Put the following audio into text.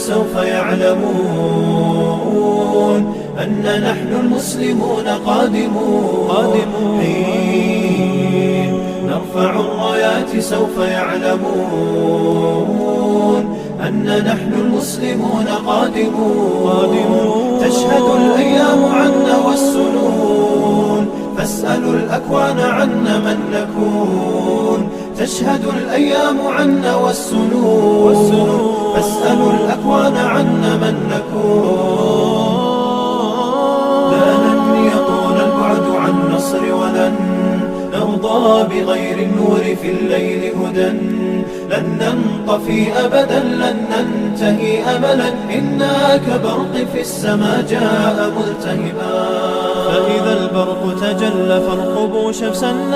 سوف يعلمون أن نحن المسلمون قادمون. حين نرفع الرايات سوف يعلمون أن نحن المسلمون قادمون. تشهد الأيام عنا والسنون فاسألوا الأكوان عنا من نكون. تشهد الأيام عنا والسنون فاسألوا الأكوان عنا من نكون. لن يطول البعد عن نصر ولن نرضى بغير النور في الليل هدى. لن ننطفي أبدا لن ننتهي أملا إنا كبرق في السماء جاء ملتهبا. فإذا البرق تجلى فارقبوا شمسا